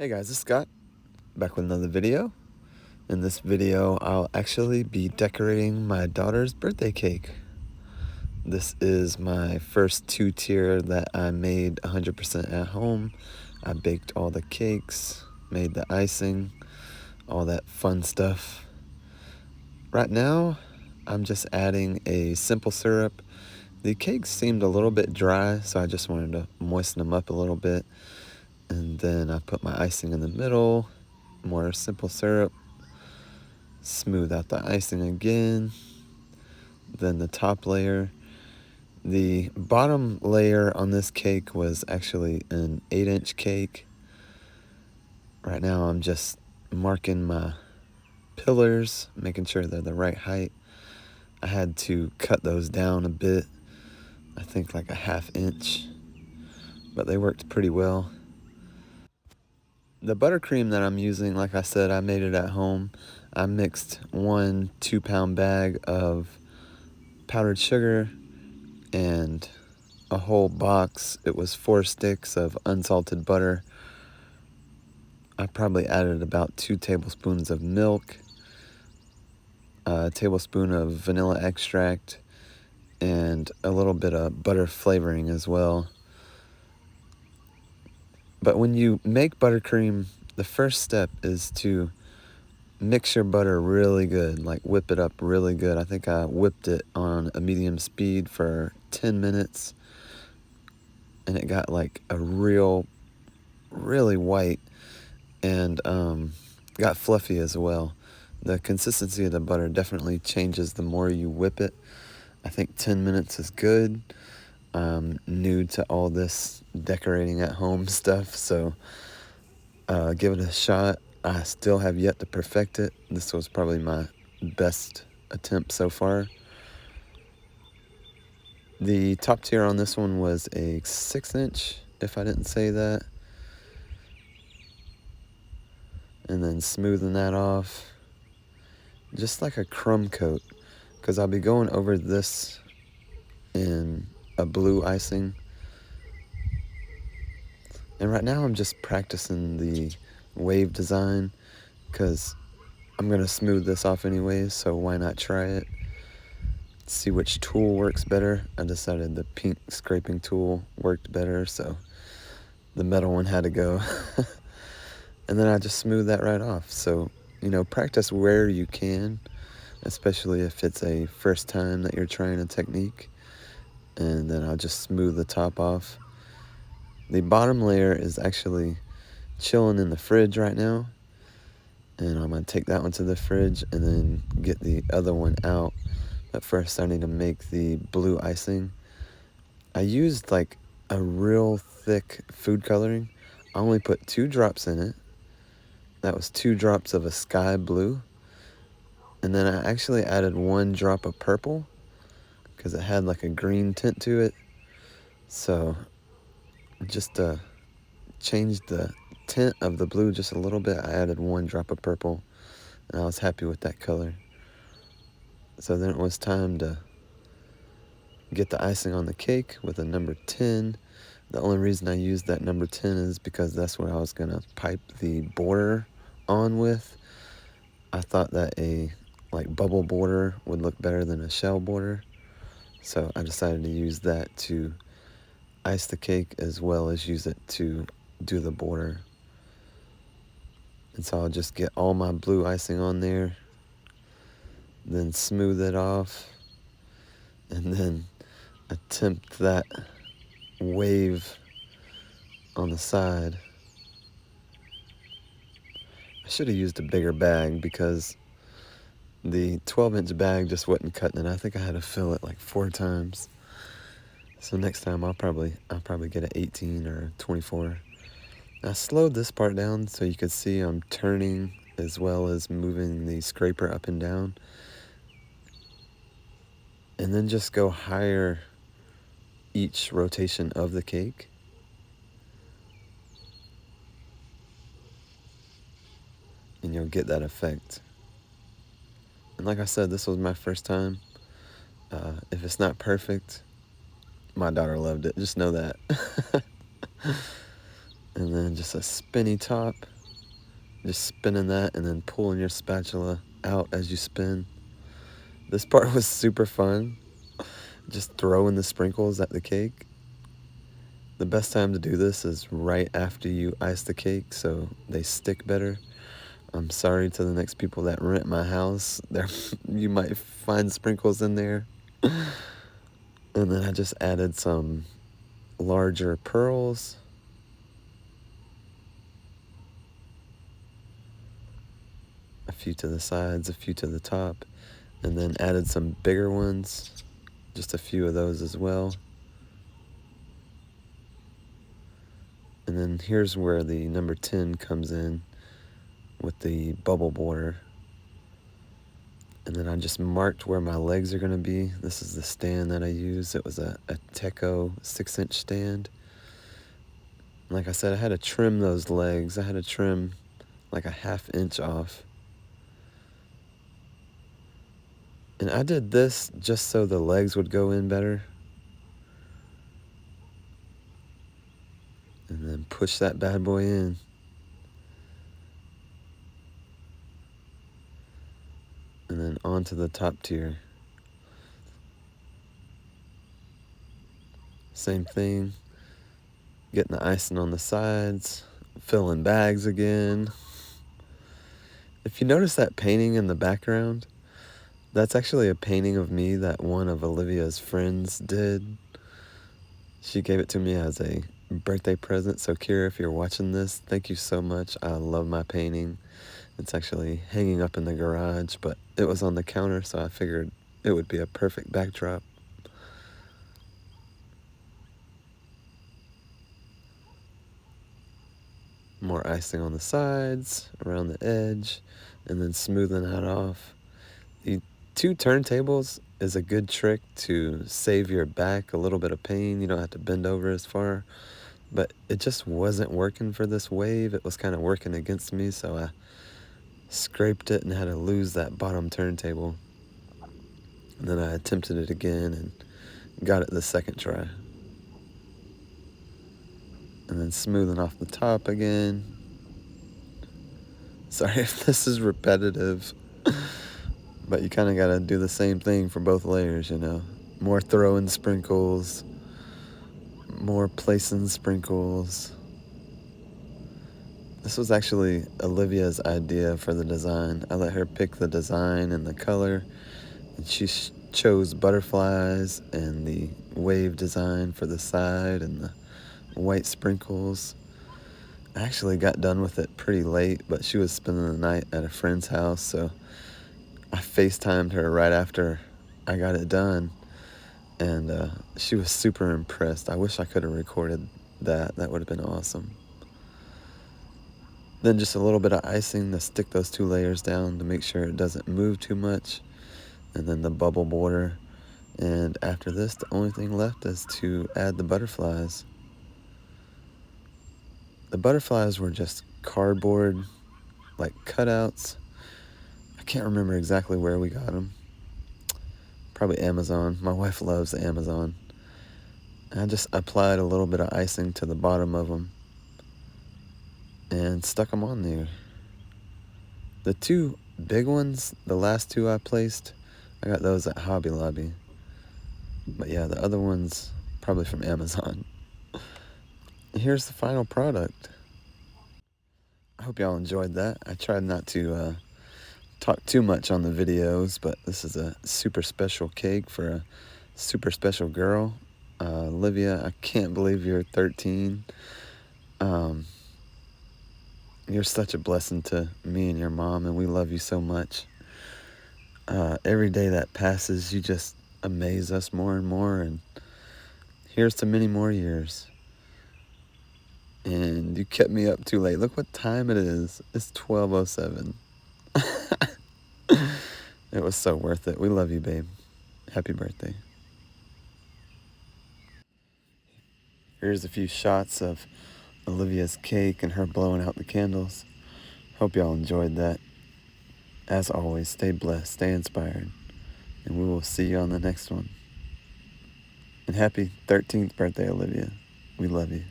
Hey guys, it's Scott, back with another video. In this video, I'll actually be decorating my daughter's birthday cake. This is my first two-tier that I made 100% at home. I baked all the cakes, made the icing, all that fun stuff. Right now, I'm just adding a simple syrup. The cakes seemed a little bit dry, so I just wanted to moisten them up a little bit. And then I put my icing in the middle, more simple syrup, smooth out the icing again, then the top layer. The bottom layer on this cake was actually an 8-inch cake. Right now I'm just marking my pillars, making sure they're the right height. I had to cut those down a bit, I think like a 1/2 inch, but they worked pretty well. The buttercream that I'm using, like I said, I made it at home. I mixed 1 2-pound bag of powdered sugar and a whole box. It was 4 sticks of unsalted butter. I probably added about 2 tablespoons of milk, a tablespoon of vanilla extract, and a little bit of butter flavoring as well. But when you make buttercream, the first step is to mix your butter really good, like whip it up really good. I think I whipped it on a medium speed for 10 minutes, and it got like a really white and got fluffy as well. The consistency of the butter definitely changes the more you whip it. I think 10 minutes is good. I'm new to all this decorating at home stuff, so give it a shot. I still have yet to perfect it. This was probably my best attempt so far. The top tier on this one was a 6-inch, if I didn't say that. And then smoothing that off, just like a crumb coat, because I'll be going over this in a blue icing. And right now I'm just practicing the wave design, because I'm going to smooth this off anyways, so why not try it? See which tool works better. I decided the pink scraping tool worked better, so the metal one had to go. And then I just smooth that right off. So, practice where you can, especially if it's a first time that you're trying a technique. And then I'll just smooth the top off. The bottom layer is actually chilling in the fridge right now, and I'm going to take that one to the fridge and then get the other one out. But first I need to make the blue icing. I used like a real thick food coloring. I only put 2 drops in it. That was 2 drops of a sky blue. And then I actually added 1 drop of purple because it had like a green tint to it. So just to change the tint of the blue just a little bit, I added 1 drop of purple, and I was happy with that color. So then it was time to get the icing on the cake with a number 10. The only reason I used that number 10 is because that's what I was going to pipe the border on with. I thought that a bubble border would look better than a shell border, so I decided to use that to ice the cake as well as use it to do the border. And so I'll just get all my blue icing on there, then smooth it off, and then attempt that wave on the side. I should have used a bigger bag because the 12-inch bag just wasn't cutting it. I think I had to fill it like 4 times. So next time I'll probably get an 18 or a 24. I slowed this part down so you could see I'm turning as well as moving the scraper up and down. And then just go higher each rotation of the cake. And you'll get that effect. And like I said, this was my first time. If it's not perfect, my daughter loved it. Just know that. And then just a spinny top. Just spinning that and then pulling your spatula out as you spin. This part was super fun. Just throwing the sprinkles at the cake. The best time to do this is right after you ice the cake so they stick better. I'm sorry to the next people that rent my house. There, you might find sprinkles in there. And then I just added some larger pearls. A few to the sides, a few to the top. And then added some bigger ones. Just a few of those as well. And then here's where the number 10 comes in with the bubble border. And then I just marked where my legs are going to be. This is the stand that I use. It was a Teco 6-inch stand. Like I said, I had to trim those legs. I had to trim like a 1/2 inch off. And I did this just so the legs would go in better. And then push that bad boy in. And then onto the top tier. Same thing. Getting the icing on the sides. Filling bags again. If you notice that painting in the background, that's actually a painting of me that one of Olivia's friends did. She gave it to me as a birthday present. So Kira, if you're watching this, thank you so much. I love my painting. It's actually hanging up in the garage, but it was on the counter, so I figured it would be a perfect backdrop. More icing on the sides, around the edge, and then smoothing that off. The 2 turntables is a good trick to save your back a little bit of pain. You don't have to bend over as far. But it just wasn't working for this wave. It was kind of working against me, so I scraped it and had to lose that bottom turntable. And then I attempted it again and got it the second try. And then smoothing off the top again. Sorry if this is repetitive, but you kind of got to do the same thing for both layers, you know. More throwing sprinkles, more placing sprinkles. This was actually Olivia's idea for the design. I let her pick the design and the color, and she chose butterflies and the wave design for the side and the white sprinkles. I actually got done with it pretty late, but she was spending the night at a friend's house, so I FaceTimed her right after I got it done, and she was super impressed. I wish I could have recorded that. That would have been awesome. Then just a little bit of icing to stick those 2 layers down to make sure it doesn't move too much, and then the bubble border. And after this, the only thing left is to add the butterflies. The butterflies were just cardboard, like cutouts. I can't remember exactly where we got them. Probably Amazon. My wife loves Amazon. I just applied a little bit of icing to the bottom of them and stuck them on there. The 2 big ones, the last 2 I placed, I got those at Hobby Lobby. But yeah, the other ones probably from Amazon. Here's the final product. I hope y'all enjoyed that. I tried not to talk too much on the videos, but this is a super special cake for a super special girl. Olivia, I can't believe you're 13. You're such a blessing to me and your mom, and we love you so much. Every day that passes, you just amaze us more and more, and here's to many more years. And you kept me up too late. Look what time it is. It's 12:07. It was so worth it. We love you, babe. Happy birthday. Here's a few shots of Olivia's cake and her blowing out the candles. Hope y'all enjoyed that. As always, stay blessed, stay inspired, and we will see you on the next one. And happy 13th birthday, Olivia. We love you.